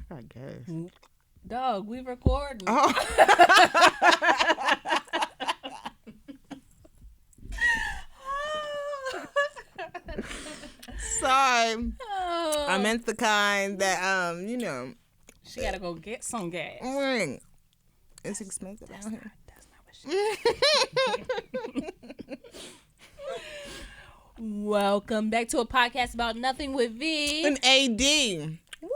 got gas. Dog, we recording. Oh. Sorry. Oh. I meant the kind that, She gotta go get some gas. It's expensive out here. That's not what she Welcome back to a podcast about nothing with V. An AD. Woo!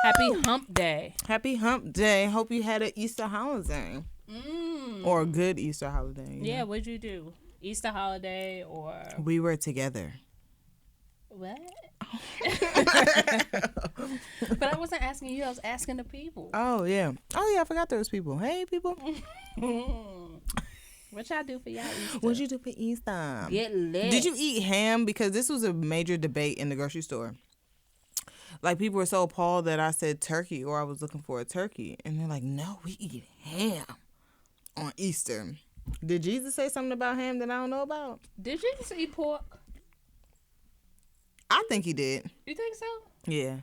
Happy hump day. Happy hump day. Hope you had an Easter holiday. Or a good Easter holiday. Yeah, what'd you do? Easter holiday or... We were together. What? But I wasn't asking you. I was asking the people. Oh, yeah. I forgot there was people. Hey, people. What y'all do for y'all Easter? What'd you do for Easter? Get lit. Did you eat ham? Because this was a major debate in the grocery store. Like, people were so appalled that I said turkey or I was looking for a turkey. And they're like, no, we eat ham on Easter. Did Jesus say something about ham that I don't know about? Did you just eat pork? I think he did. You think so? Yeah.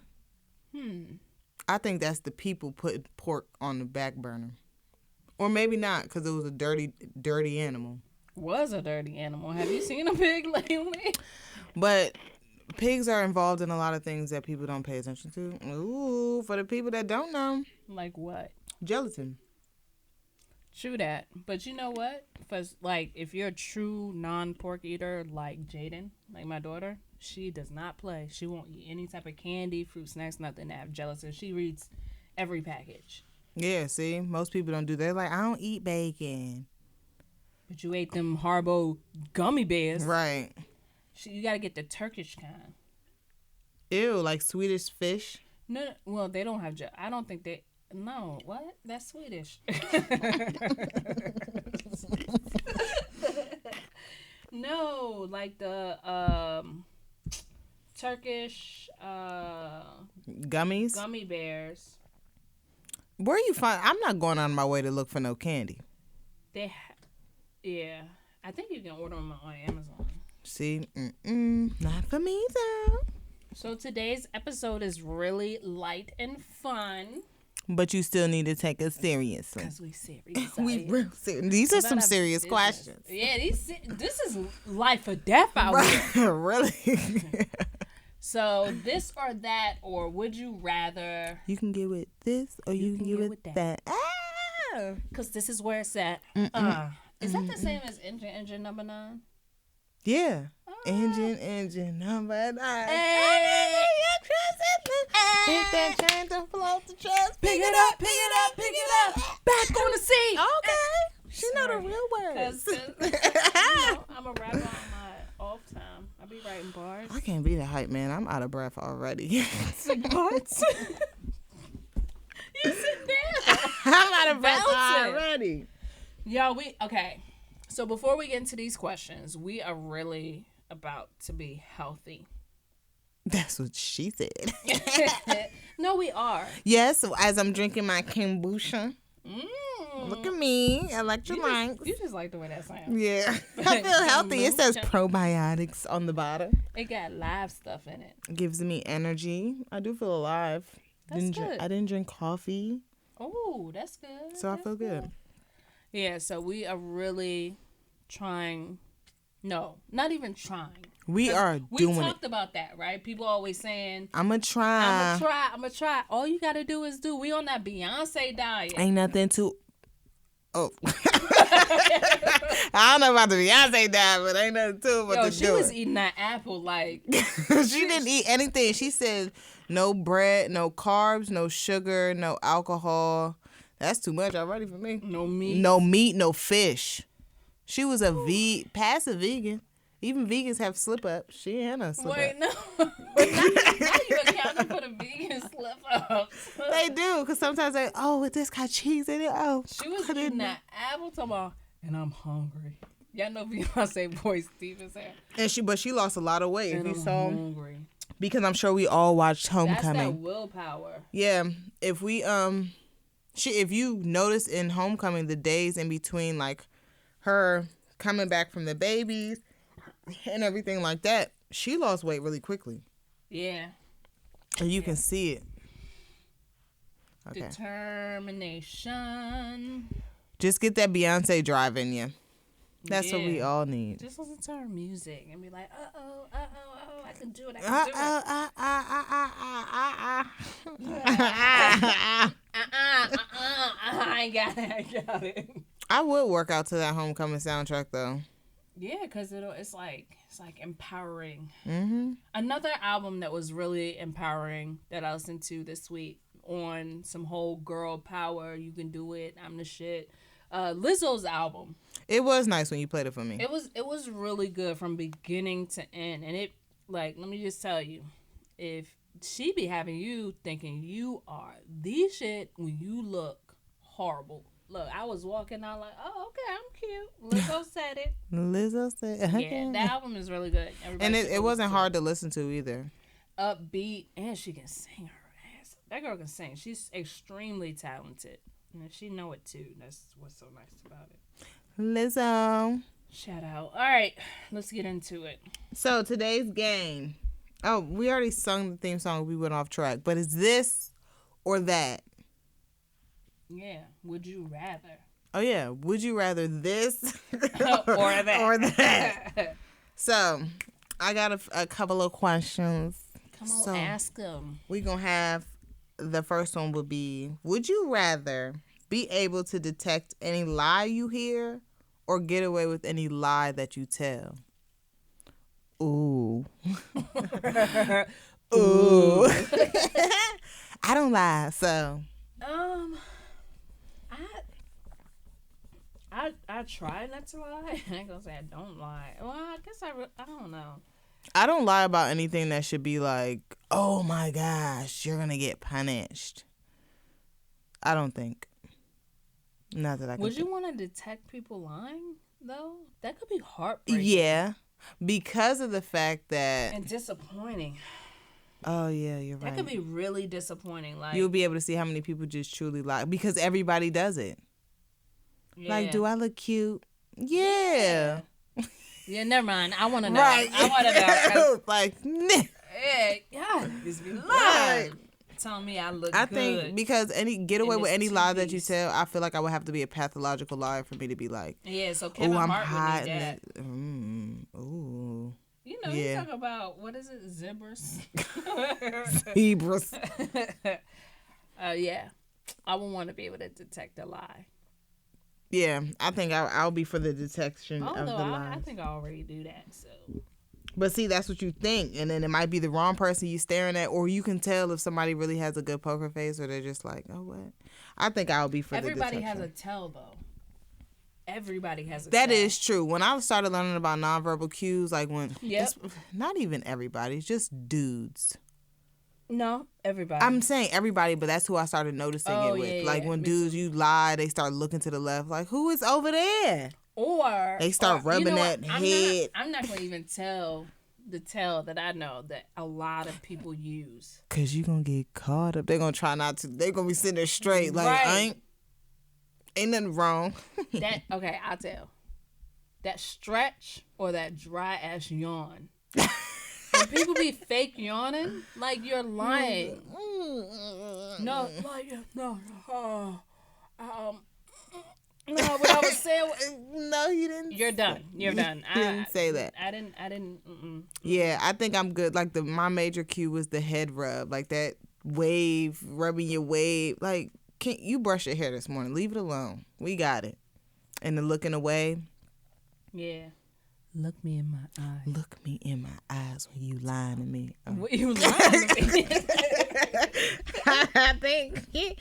I think that's the people putting pork on the back burner. Or maybe not, because it was a dirty animal. Was a dirty animal. Have you seen a pig lately? But pigs are involved in a lot of things that people don't pay attention to. Ooh, for the people that don't know. Like what? Gelatin. True that. But you know what? If you're a true non-pork eater like Jaden, like my daughter, she does not play. She won't eat any type of candy, fruit snacks, nothing that have gelatin. She reads every package. Yeah, see? Most people don't do that. They're like, I don't eat bacon. But you ate them Haribo gummy bears. Right. You got to get the Turkish kind. Ew, like Swedish fish? No, well, they don't have I don't think they... No, what? That's Swedish. No, like the Turkish Gummies? gummy bears. Where you find... I'm not going on my way to look for no candy. Yeah. I think you can order them on Amazon. See? Not for me, though. So today's episode is really light and fun. But you still need to take us seriously. Because we serious. We real serious. These are some serious questions. Yeah, this is life or death out here. Really? So this or that, or would you rather? You can get with this or you can get with that. Because this is where it's at. Is that the same as engine number 9? Yeah. Engine number 9. Hey. Hit that chain to float the chest. Pick it up. Back on the seat. Okay. She know the real words. I'm a rapper on my off time. I be writing bars. I can't be the hype man. I'm out of breath already. What? You sit down. I'm out of breath Bouncing. already. Yo, okay. So before we get into these questions, we are really about to be healthy. That's what she said. No, we are. Yes, as I'm drinking my kombucha. Look at me. Electrolytes. You just like the way that sounds. Yeah. I feel healthy. It says probiotics on the bottom. It got live stuff in it. Gives me energy. I do feel alive. That's good. I didn't drink coffee. Oh, that's good. So I feel good. Yeah, so we are really trying. No, not even trying. We are doing it. We talked about that, right? People always saying, I'm going to try. I'm going to try. All you got to do is we on that Beyonce diet. Ain't nothing to... Oh. I don't know about the Beyonce diet, but ain't nothing to it but to do she was eating that apple like... She didn't eat anything. She said no bread, no carbs, no sugar, no alcohol. That's too much already for me. No meat. No meat, no fish. She was a passive vegan. Even vegans have slip-ups. She ain't no slip-up. Wait, no. Now you accounting for the vegan slip-ups. They do, because sometimes this got cheese in it. Oh, she was eating that apple talking about, and I'm hungry. Y'all know Beyonce voice deep as hell. But she lost a lot of weight. And if you I'm saw, hungry. because I'm sure we all watched Homecoming. That's that willpower. Yeah, if you notice in Homecoming the days in between, like her coming back from the babies and everything like that, she lost weight really quickly. Yeah. And you can see it. Okay. Determination. Just get that Beyonce drive in you. That's what we all need. Just listen to her music and be like, oh, I can do it. I got it. I would work out to that homecoming soundtrack though. Yeah, because it's like empowering. Mm-hmm. Another album that was really empowering that I listened to this week on some whole girl power, you can do it, I'm the shit. Lizzo's album. It was nice when you played it for me. It was really good from beginning to end, and it let me just tell you, if she be having you thinking you are the shit when you look horrible. Look, I was walking out like, oh, okay, I'm cute. Lizzo said it. Lizzo said it. Yeah, that album is really good. And it wasn't hard to listen to either. Upbeat, and she can sing her ass. That girl can sing. She's extremely talented. And she know it too. That's what's so nice about it. Lizzo. Shout out. All right, let's get into it. So today's game. Oh, we already sung the theme song. We went off track. But is this or that? Yeah. Would you rather? Oh, yeah. Would you rather this or that? Or that. So I got a couple of questions. Come on, ask them. We're going to have the first one would be, would you rather be able to detect any lie you hear or get away with any lie that you tell? Ooh. Ooh. I don't lie, so. I try not to lie. I ain't gonna say I don't lie. Well, I guess I don't know. I don't lie about anything that should be like, oh my gosh, you're gonna get punished. I don't think. Not that I can. Would you want to detect people lying though? That could be heartbreaking. Yeah, because of the fact that and disappointing. Oh yeah, you're right. That could be really disappointing. Like you'll be able to see how many people just truly lie because everybody does it. Yeah. Like, do I look cute? Yeah. Yeah, never mind. I want to know. Right. I want to know. Like, yeah, just be lying. Right. Telling me I look good. I think because get away with any lie that you tell, I feel like I would have to be a pathological liar for me to be like, yeah, so Kevin Hart hot would need that. Ooh. You know, you talk about, what is it, zebras? Zebras. Yeah. I would want to be able to detect a lie. Yeah, I think I'll be for the detection of the lies. I think I already do that, so. But see, that's what you think, and then it might be the wrong person you staring at, or you can tell if somebody really has a good poker face, or they're just like, oh, what? I think I'll be for the detection. Everybody has a tell, though. Everybody has a tell. That tell. is true. When I started learning about nonverbal cues, like when, it's not even everybody, it's just dudes. No, everybody. I'm saying everybody, but that's who I started noticing it with. Yeah, like when dudes, you lie, they start looking to the left, like, who is over there? Or they start rubbing that head. I'm not going to even tell the tell that I know that a lot of people use. Because you're going to get caught up. They're going to try not to. They're going to be sitting there straight. Like, right. ain't nothing wrong. Okay, I'll tell. That stretch or that dry ass yawn. When people be fake yawning, like you're lying. No, like, no. No, what I was saying. No, you didn't. You're done. You're done. I didn't say that. I didn't. Yeah, I think I'm good. Like my major cue was the head rub, like that wave, rubbing your wave. Like, can't you brush your hair this morning? Leave it alone. We got it. And the looking away. Yeah. Look me in my eyes. Look me in my eyes when you lying to me. What you lying to me? I think you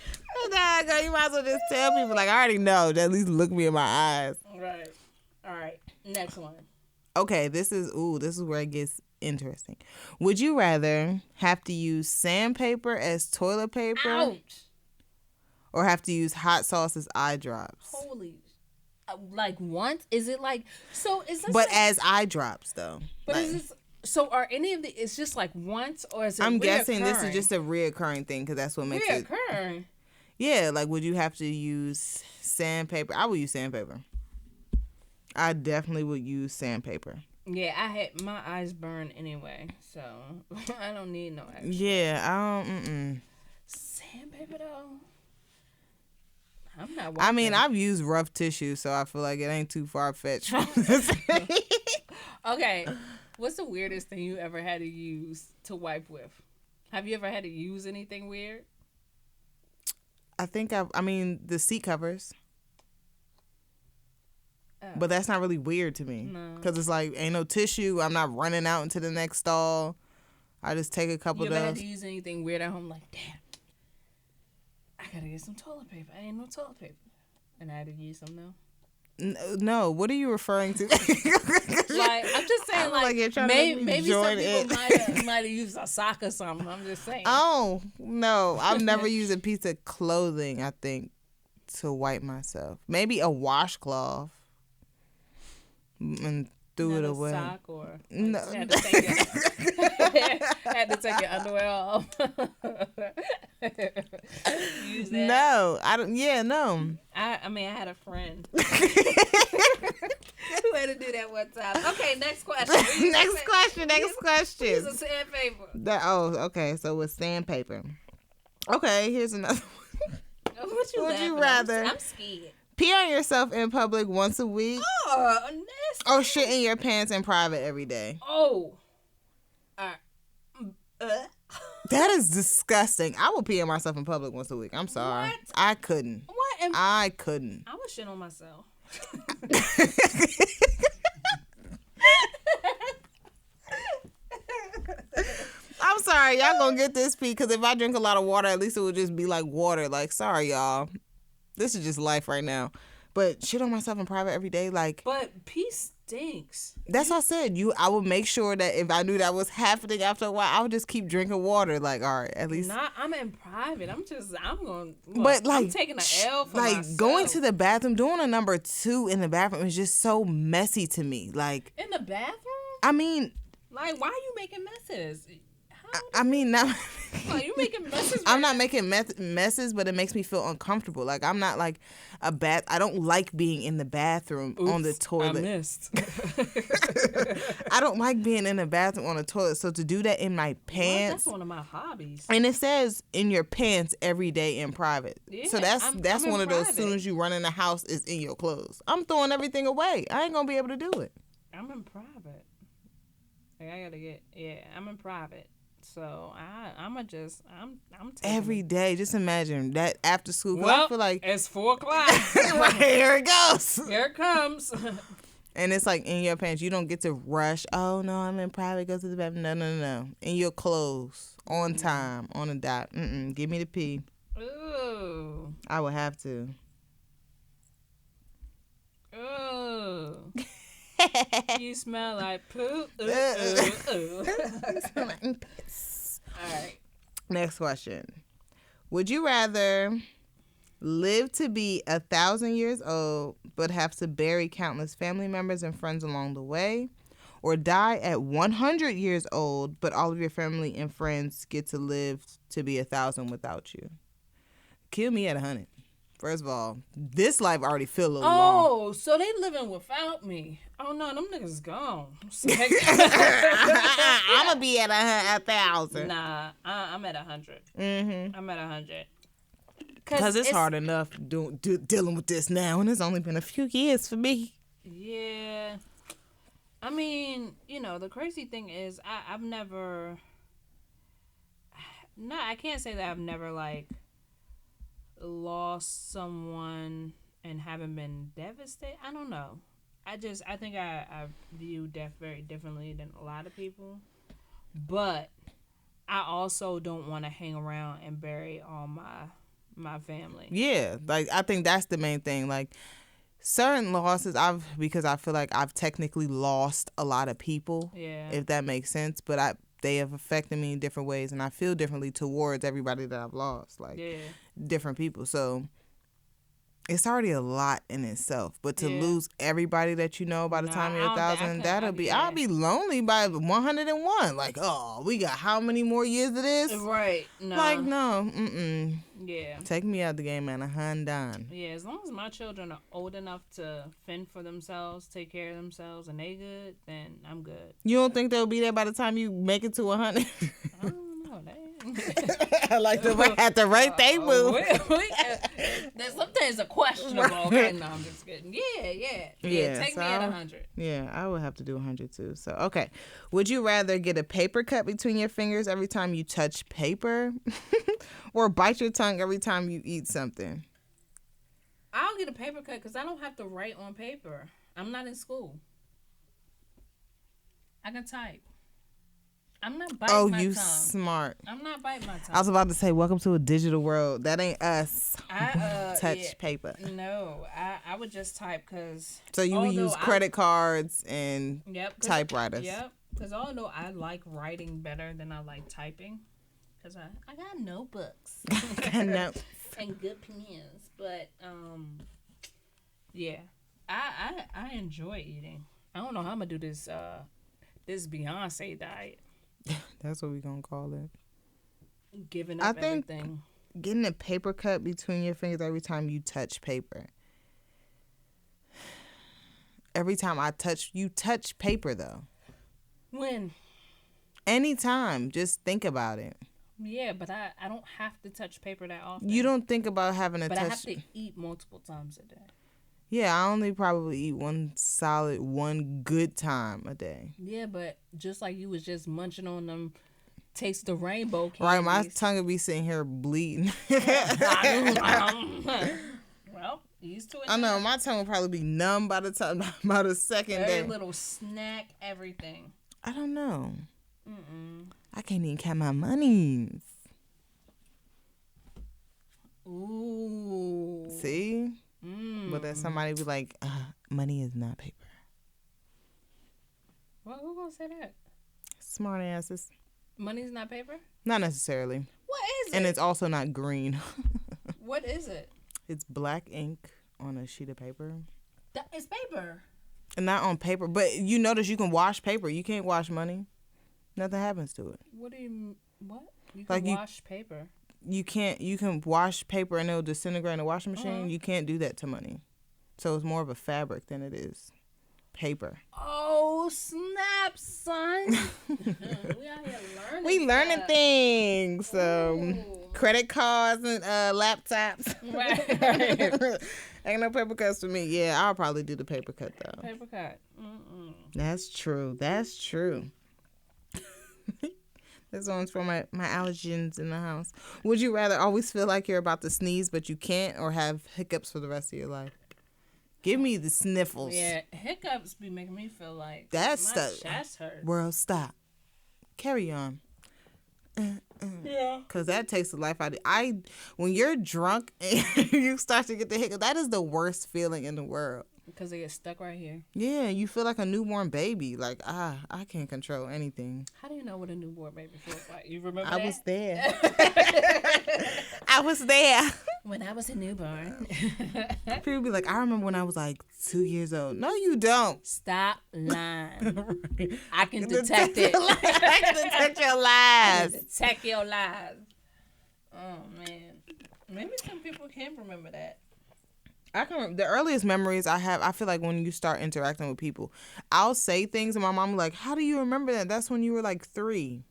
might as well just tell people, like, I already know. At least look me in my eyes. Right. All right. Next one. Okay, this is where it gets interesting. Would you rather have to use sandpaper as toilet paper? Ouch. Or have to use hot sauce as eye drops? Holy. Like once? Is it like, so is this But like, as eye drops, though. But like, is this, so are any of the, it's just like once or is it I'm reoccurring? guessing this is just a reoccurring thing because that's what makes it. Reoccurring? Yeah, like would you have to use sandpaper? I would use sandpaper. I definitely would use sandpaper. Yeah, I had my eyes burn anyway, so I don't need no extra. Yeah, I don't. Sandpaper though. I'm not. I mean, I've used rough tissue, so I feel like it ain't too far fetched. Okay, what's the weirdest thing you ever had to use to wipe with? Have you ever had to use anything weird? I think I mean the seat covers. But that's not really weird to me. Because it's like, ain't no tissue. I'm not running out into the next stall. I just take a couple of those. You ever had to use anything weird at home? Like, damn, I gotta get some toilet paper. I ain't no toilet paper. And I had to use some now. No, what are you referring to? Like, I'm just saying, like you're trying maybe to some people might have used a sock or something. I'm just saying. Oh, no. I've never used a piece of clothing, I think, to wipe myself. Maybe a washcloth. And threw it away. Sock or no. Had to take your underwear off. Use that. No, I don't. Yeah, no. I mean, I had a friend who had to do that one time. Okay, next question. Next question. Use a sandpaper. Okay. So with sandpaper. Okay, here's another one. What would you rather? I'm scared. Pee on yourself in public once a week. Oh, nasty. Or shit in your pants in private every day. Oh. That is disgusting. I will pee on myself in public once a week. I'm sorry. What? I couldn't. What? I couldn't. I would shit on myself. I'm sorry. Y'all gonna get this pee because if I drink a lot of water, at least it would just be like water. Like, sorry, y'all. This is just life right now. But shit on myself in private every day, like. But pee stinks. That's what I said. I would make sure that if I knew that was happening after a while, I would just keep drinking water. Like, all right, at least. Nah, I'm in private. I'm going. But like, I'm taking an L for like myself. going to the bathroom, doing a number 2 in the bathroom is just so messy to me. Like. In the bathroom? I mean. Like, why are you making messes? I mean, now. Like, you making messes? I'm not making messes, but it makes me feel uncomfortable. Like, I'm not like I don't like being in the bathroom on the toilet. I missed. I don't like being in the bathroom on the toilet. So to do that in my pants. That's one of my hobbies. And it says in your pants every day in private. Yeah, so that's I'm one of those, private. as soon as you run in the house, is in your clothes. I'm throwing everything away. I ain't going to be able to do it. I'm in private. Like, I got to get, I'm in private. So I'm taking every day. Just imagine that after school. Well, I feel like it's 4:00. Here it goes. Here it comes. And it's like in your pants. You don't get to rush. Oh no, I'm in private. Go to the bathroom. No. In your clothes, on time, on a dot. Give me the pee. Ooh. I would have to. Ooh. You smell like poop. Ooh. All right. Next question. Would you rather live to be 1,000 years old but have to bury countless family members and friends along the way, or die at 100 years old but all of your family and friends get to live to be 1,000 without you? Kill me at 100. First of all, this life already feel a little long. Oh, so they living without me. Oh, no, them niggas gone. I'm going to be at 1,000. Nah, I'm at 100. Mm-hmm. I'm at 100. Because it's hard enough dealing with this now, and it's only been a few years for me. Yeah. I mean, the crazy thing is I've never... No, I can't say that I've never, like, lost someone and haven't been devastated. I don't know. I think I view death very differently than a lot of people. But I also don't want to hang around and bury all my family. Yeah, like I think that's the main thing. Like certain losses, because I feel like I've technically lost a lot of people. Yeah. If that makes sense, but they have affected me in different ways, and I feel differently towards everybody that I've lost. Like different people. So it's already a lot in itself. But to lose everybody that you know by the time you're 1,000, I'll be lonely by 101. Like, oh, we got how many more years of this? Right. No. Like, no. Yeah. Take me out the game, man. 100. Yeah, as long as my children are old enough to fend for themselves, take care of themselves, and they good, then I'm good. You don't think they'll be there by the time you make it to 100? I don't know. I like the at the right thing move. Sometimes a questionable. Okay, no, I'm just kidding. Yeah. Take me at 100. Yeah, I would have to do 100 too. So, okay. Would you rather get a paper cut between your fingers every time you touch paper or bite your tongue every time you eat something? I'll get a paper cut because I don't have to write on paper. I'm not in school. I can type. I'm not biting my tongue. Oh, you smart. I'm not biting my tongue. I was about to say, welcome to a digital world. That ain't us. Touch paper. No, I would just type because... So you would use credit cards and typewriters. Yep, because although I like writing better than I like typing, because I got notebooks. And good pens. But, yeah, I enjoy eating. I don't know how I'm going to do this Beyonce diet. That's what we're going to call it. Giving up everything. Getting a paper cut between your fingers every time you touch paper. Every time you touch paper, though. When? Anytime. Just think about it. Yeah, but I don't have to touch paper that often. You don't think about having to touch... But I have to eat multiple times a day. Yeah, I only probably eat one good time a day. Yeah, but just like you was just munching on them Taste the Rainbow candies. Right, my tongue will be sitting here bleeding. Well, used to it. I know, my tongue will probably be numb by the second day. Very little snack, everything. I don't know. I can't even count my monies. Ooh. See? But then somebody be like, money is not paper. Well, who gonna say that? Smart asses. Money's not paper? Not necessarily. What is it? And it's also not green. What is it? It's black ink on a sheet of paper. That is paper. And not on paper. But you notice you can wash paper. You can't wash money. Nothing happens to it. What do you... What? You can wash paper. You can wash paper and it'll disintegrate in a washing machine. You can't do that to money. So it's more of a fabric than it is paper. Oh, snap, son. We out here learning. We learning things. Credit cards and laptops. Right. Ain't no paper cuts for me. Yeah, I'll probably do the paper cut though. Paper cut. That's true. This one's for my allergens in the house. Would you rather always feel like you're about to sneeze but you can't, or have hiccups for the rest of your life? Give me the sniffles. Yeah, hiccups be making me feel like that's my chest hurts. World, stop. Carry on. Yeah. Because that takes the life out of it. When you're drunk and you start to get the hiccups, that is the worst feeling in the world. Because they get stuck right here. Yeah, you feel like a newborn baby. Like, I can't control anything. How do you know what a newborn baby feels like? You remember I was there. I was there. When I was a newborn. People be like, I remember when I was like 2 years old. No, you don't. Stop lying. I can detect it. I can detect your lies. Detect your lies. Oh, man. Maybe some people can remember that. The earliest memories I have, I feel like when you start interacting with people, I'll say things and my mom will be like, how do you remember that? That's when you were like 3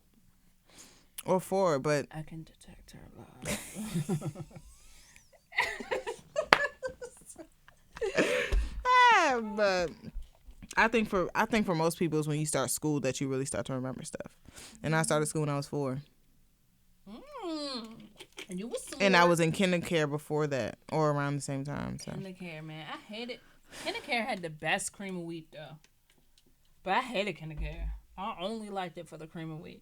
or 4, but I can detect her lies. But I think for most people it's when you start school that you really start to remember stuff. And I started school when I was 4. And you was smart. And I was in kindergarten before that, or around the same time. So. Kindergarten, man, I hate it. Kindergarten had the best cream of wheat though, but I hated kindergarten. I only liked it for the cream of wheat.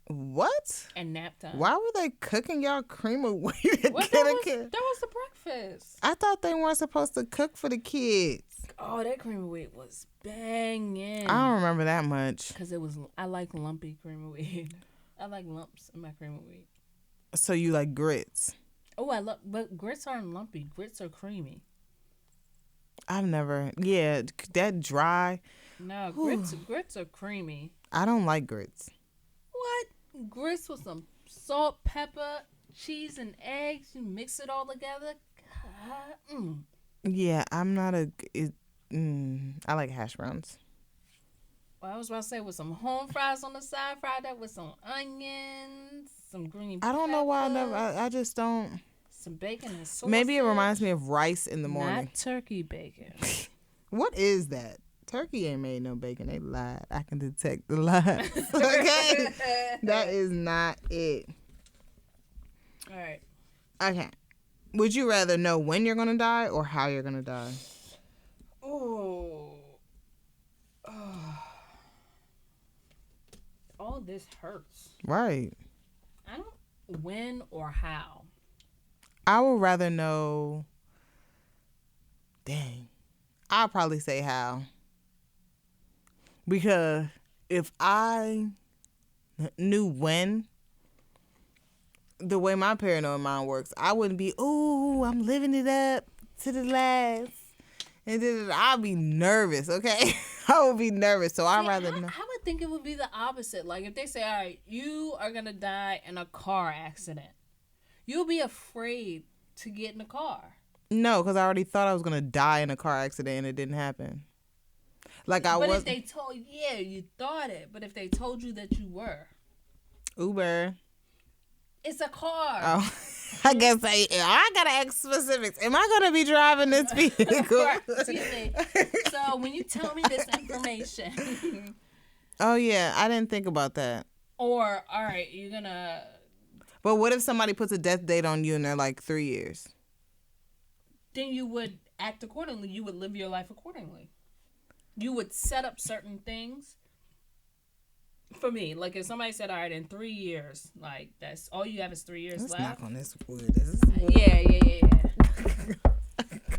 What? And nap time. Why were they cooking y'all cream of wheat at kindergarten? That was the breakfast. I thought they weren't supposed to cook for the kids. Oh, that cream of wheat was banging. I don't remember that much. Because I like lumpy cream of wheat. I like lumps in my cream of wheat. So you like grits? Oh, but grits aren't lumpy. Grits are creamy. I've never, that dry. No, grits are creamy. I don't like grits. What? Grits with some salt, pepper, cheese, and eggs. You mix it all together. God, Yeah, I'm not I like hash browns. Well, I was about to say with some home fries on the side, fried up with some onions. some green I don't know why peppers, I just don't. some bacon and sausage. Maybe it reminds me of rice in the morning. Not turkey bacon. What is that? Turkey ain't made no bacon. They lied. I can detect the lies. Okay? That is not it. All right. Okay. Would you rather know when you're going to die or how you're going to die? Oh. All this hurts. Right. I don't when or how. I would rather know. Dang. I'll probably say how. Because if I knew when, the way my paranoid mind works, I wouldn't be, ooh, I'm living it up to the last. And then I'll be nervous, okay? I would be nervous, so I'd rather know. I would think it would be the opposite. Like, if they say, all right, you are going to die in a car accident, you'll be afraid to get in the car. No, because I already thought I was going to die in a car accident and it didn't happen. Like But if they told, you thought it. But if they told you that you were. Uber. It's a car. Oh, I guess I got to ask specifics. Am I going to be driving this vehicle? Excuse me. So when you tell me this information. Oh, yeah. I didn't think about that. Or, all right, you're going to. But what if somebody puts a death date on you and they're like 3 years? Then you would act accordingly. You would live your life accordingly. You would set up certain things. For me, like if somebody said, all right, in 3 years, like that's all you have is 3 years Let's left. knock on this wood. This is wood. Yeah.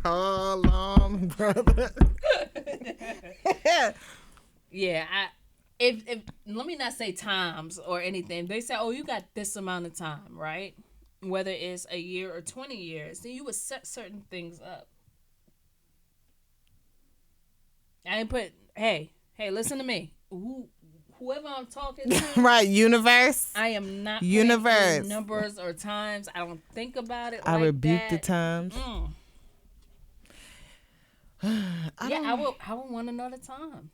Call on, brother. Yeah, if let me not say times or anything. They say, oh, you got this amount of time, right? Whether it's a year or 20 years, then you would set certain things up. I ain't put, hey, listen to me. Whoever I'm talking to. Right, universe. I am not universe. Numbers or times. I don't think about it I like rebuke that. the times. I would want to know the time.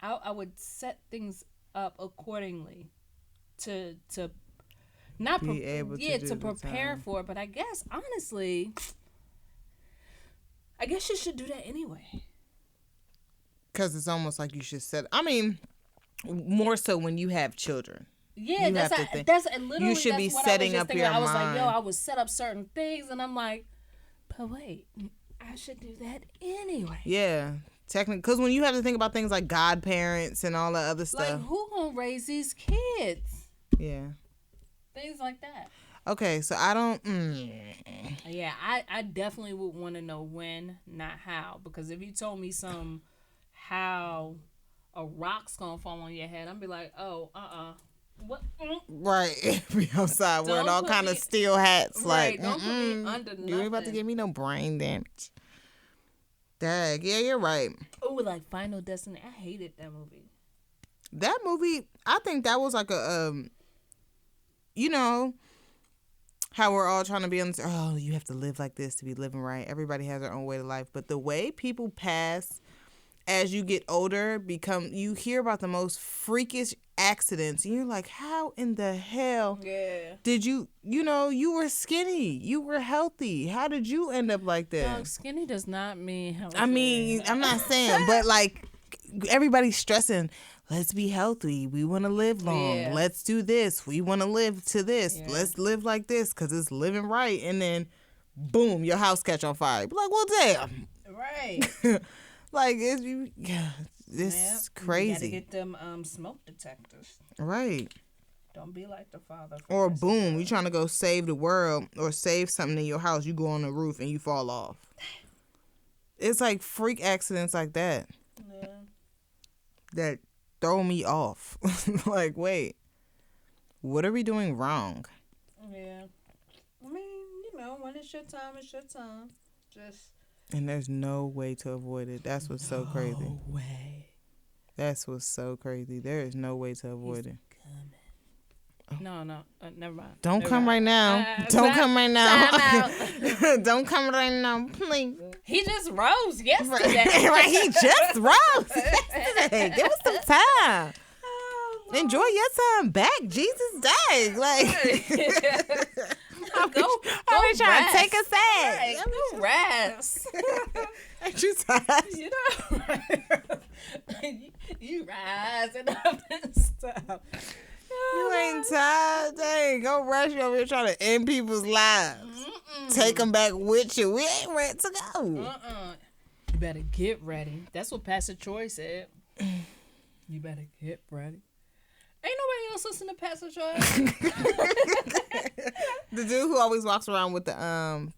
I would set things up accordingly to not be able to prepare for it. But I guess honestly, you should do that anyway. Because it's almost like you should set. I mean, more so when you have children. Yeah, you that's literally you should be setting up your mind. I was like, I would set up certain things, and I'm like, but wait, I should do that anyway. Yeah, technically, because when you have to think about things like godparents and all that other stuff, like who gonna raise these kids? Yeah, things like that. Okay, so I don't. Yeah, I definitely would want to know when, not how, because if you told me how a rock's gonna fall on your head, I'd be like, oh, what? Right, be outside wearing all kind of steel hats. Right, like, don't put me under nothing. You ain't about to give me no brain damage. Dang, yeah, you're right. Oh, like Final Destination. I hated that movie. That movie, I think that was like a, you know, how we're all trying to be on this, oh, you have to live like this to be living right. Everybody has their own way to life. But the way people pass as you get older, you hear about the most freakish accidents. And you're like, how in the hell did you were skinny. You were healthy. How did you end up like that? No, skinny does not mean healthy. I mean, I'm not saying, but like everybody's stressing, let's be healthy. We want to live long. Yeah. Let's do this. We want to live to this. Yeah. Let's live like this because it's living right. And then, boom, your house catch on fire. Be like, well, damn. Right. Like, it's crazy. You gotta get them smoke detectors. Right. Don't be like the father. Or boom, you trying to go save the world or save something in your house. You go on the roof and you fall off. It's like freak accidents like that. Yeah. That throw me off. Like, wait, what are we doing wrong? Yeah. I mean, when it's your time, it's your time. And there's no way to avoid it. That's what's so crazy. No way. That's what's so crazy. There is no way to avoid it. No, never mind. Don't come right now. Don't come right now. Don't come right now, please. He just rose yesterday. Right, he just rose yesterday. Give us some time. Enjoy your time back, Jesus dang. Like, Go I be trying to rest. take a side. Right, go rest. Ain't you tired? You know, you rising up and stuff. You ain't tired? Dang, go rush you over here trying to end people's lives. Take them back with you. We ain't ready to go. You better get ready. That's what Pastor Troy said. You better get ready. Ain't nobody else listen to Pastor Troy. The dude who always walks around with the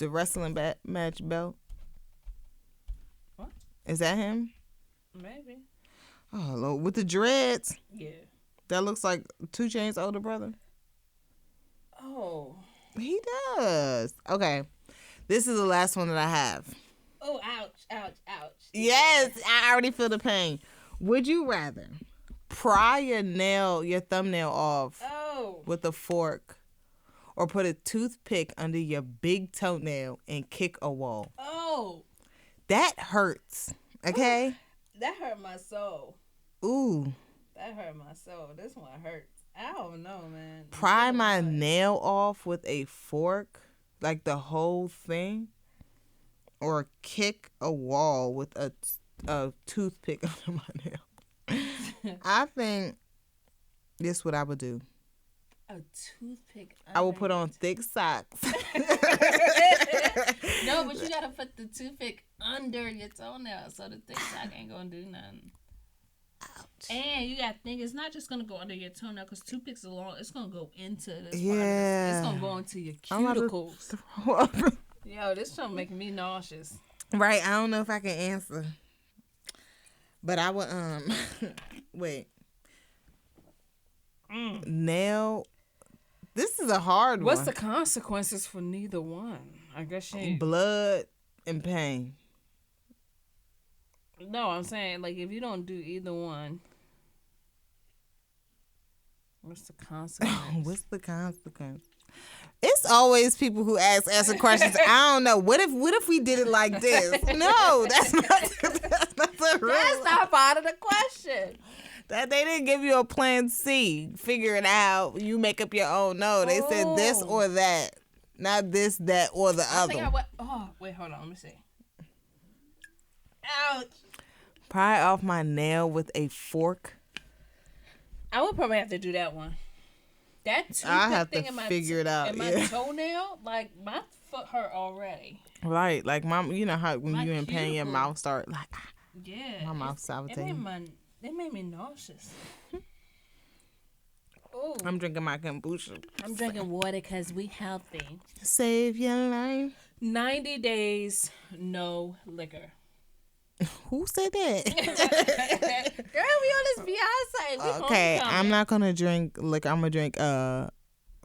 wrestling match belt. What? Is that him? Maybe. Oh, Lord. With the dreads. Yeah. That looks like 2 Chainz's older brother. Oh. He does. Okay. This is the last one that I have. Oh, ouch, ouch, ouch. Yes, I already feel the pain. Would you rather pry your thumbnail off with a fork, or put a toothpick under your big toenail and kick a wall? Oh. That hurts. Okay? Ooh, that hurt my soul. Ooh. That hurt my soul. This one hurts. I don't know, man. Pry my nail off with a fork, like the whole thing, or kick a wall with a toothpick under my nail. I think this is what I would do. A toothpick. I will put on thick socks. No, but you gotta put the toothpick under your toenail so the thick sock ain't gonna do nothing. Ouch. And you gotta think it's not just gonna go under your toenail, because toothpicks are long. It's gonna go into this. Yeah. It's gonna go into your cuticles. Yo, this show making me nauseous. Right. I don't know if I can answer. But I would wait. Nail. This is a hard one. What's the consequences for neither one? I guess she ain't. Blood and pain. No, I'm saying, like, if you don't do either one, what's the consequence? What's the consequence? It's always people who answer questions. I don't know. What if we did it like this? No, that's not the rule. That's not part of the question. That they didn't give you a plan C. Figure it out. You make up your own. No, they said this or that. Not this, that, or the other. Wait, hold on. Let me see. Ouch. Pry off my nail with a fork. I would probably have to do that one. That I have thing to in my figure it out. In my toenail, like, my foot hurt already. Right, like you know how when My you're in pain, your cuticle. mouth start like. Yeah, my mouth salivating. It made me nauseous. Ooh. I'm drinking my kombucha. I'm drinking water because we healthy. Save your life. 90 days, no liquor. Who said that? Girl, we on this Beyonce. We Okay, homecoming. I'm not gonna drink liquor. I'm gonna drink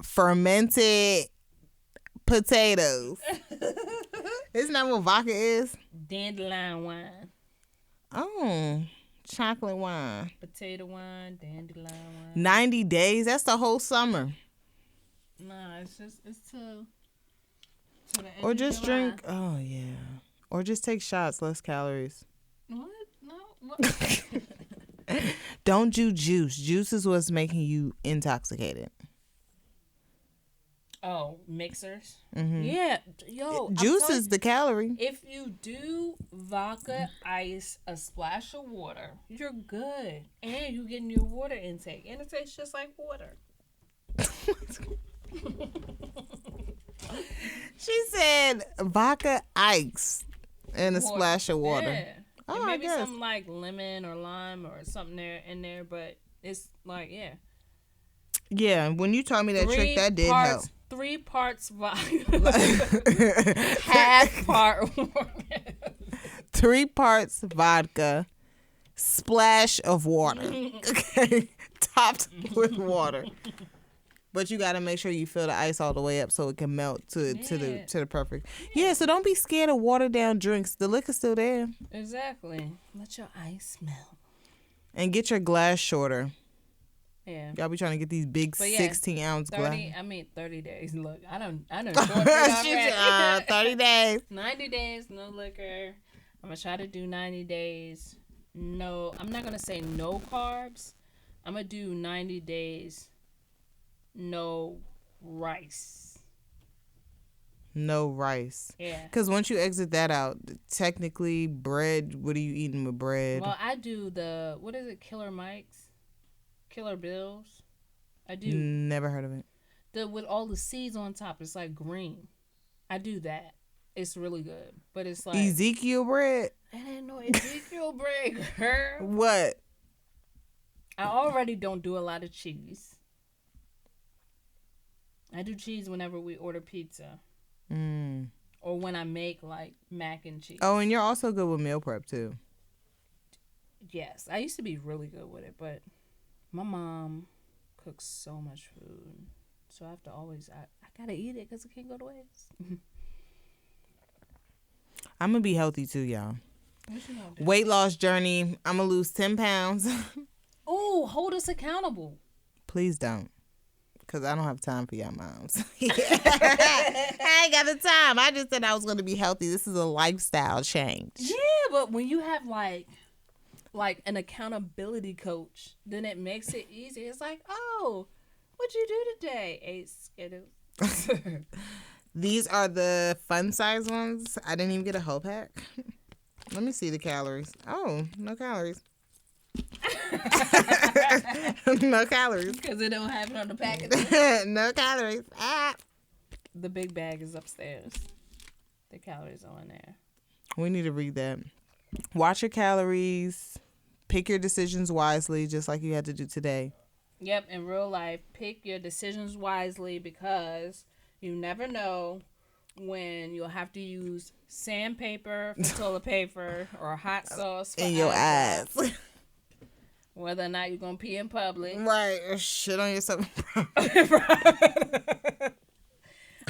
fermented potatoes. Isn't that what vodka is? Dandelion wine. Oh, chocolate wine. Potato wine, dandelion wine. 90 days. That's the whole summer. Nah, it's to the end Or of just July. drink. Oh yeah. Or just take shots, less calories. What? No. What? Don't do juice. Juice is what's making you intoxicated. Oh, mixers. Mm-hmm. Yeah, yo. Juice is the calorie. If you do vodka, ice, a splash of water, you're good, and you getting your water intake, and it tastes just like water. She said vodka, ice, and a splash of water. Yeah. Oh, and maybe I guess. some like lemon or lime or something in there, but it's like Yeah, when you told me that trick, that did help. 3 parts vodka, half part water. 3 parts vodka, splash of water. Okay, topped with water. But you gotta make sure you fill the ice all the way up so it can melt to the perfect. Yeah, so don't be scared of watered down drinks. The liquor's still there. Exactly. Let your ice melt. And get your glass shorter. Yeah. Y'all be trying to get these big 16-ounce glass. 30 days. Look, I don't short it already. 30 days. 90 days, no liquor. I'm gonna try to do 90 days. No, I'm not gonna say no carbs. I'm going to do 90 days, no rice. No rice. Yeah. Because once you exit that out, technically bread, what are you eating with bread? Well, I do the, what is it, Killer Mike's? Killer Bill's? I do. Never heard of it. With all the seeds on top. It's like green. I do that. It's really good. But it's like... Ezekiel bread? I didn't know Ezekiel bread, girl. What? I already don't do a lot of cheese. I do cheese whenever we order pizza. Or when I make like mac and cheese. Oh, and you're also good with meal prep too. Yes, I used to be really good with it, but my mom cooks so much food, so I have to always I gotta eat it because it can't go to waste. I'm gonna be healthy too, y'all. What you gonna do? Weight loss journey. I'm gonna lose 10 pounds. Oh, hold us accountable. Please don't. Because I don't have time for y'all moms. I ain't got the time. I just said I was going to be healthy. This is a lifestyle change. Yeah, but when you have like an accountability coach, then it makes it easy. It's like, oh, what'd you do today? Ate Skittles. These are the fun size ones. I didn't even get a whole pack. Let me see the calories. Oh, no calories. No calories. Because they don't have it on the package. No calories. Ah. The big bag is upstairs. The calories are in there. We need to read that. Watch your calories. Pick your decisions wisely, just like you had to do today. Yep, in real life, pick your decisions wisely because you never know when you'll have to use sandpaper for toilet paper or hot sauce for in your eyes. Whether or not you're going to pee in public. Right. Or shit on yourself. I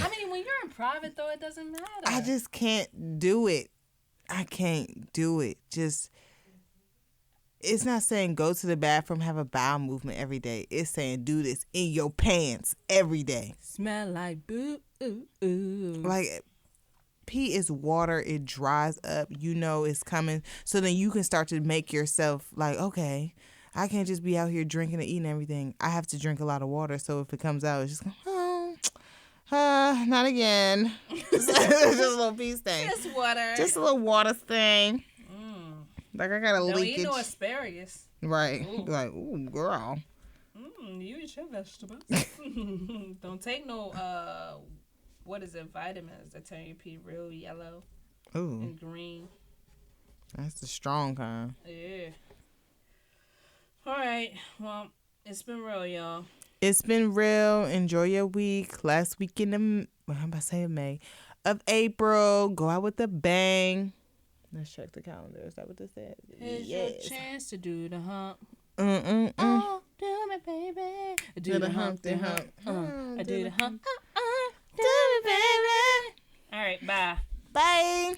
mean, when you're in private, though, it doesn't matter. I just can't do it. I can't do it. Just, it's not saying go to the bathroom, have a bowel movement every day. It's saying do this in your pants every day. Smell like boo. Ooh, ooh. Like, pee is water. It dries up. You know it's coming. So then you can start to make yourself like, okay, I can't just be out here drinking and eating everything. I have to drink a lot of water. So if it comes out, it's just not again. Just a little pee stain. Just water. Just a little water stain. Like I got a leakage. Don't eat no asparagus. Right. Ooh. Like, ooh, girl. You eat your vegetables. Don't take no, what is it, vitamins that turn your pee real yellow and green. That's the strong kind. Yeah. All right. Well, it's been real, y'all. It's been real. Enjoy your week. Last week in I'm about to say May. Of April. Go out with a bang. Let's check the calendar. Is that what this said? Here's your chance to do the hump. Oh, do me, baby. Do the hump, the hump. I do the hump. Do it, baby. All right, bye. Bye.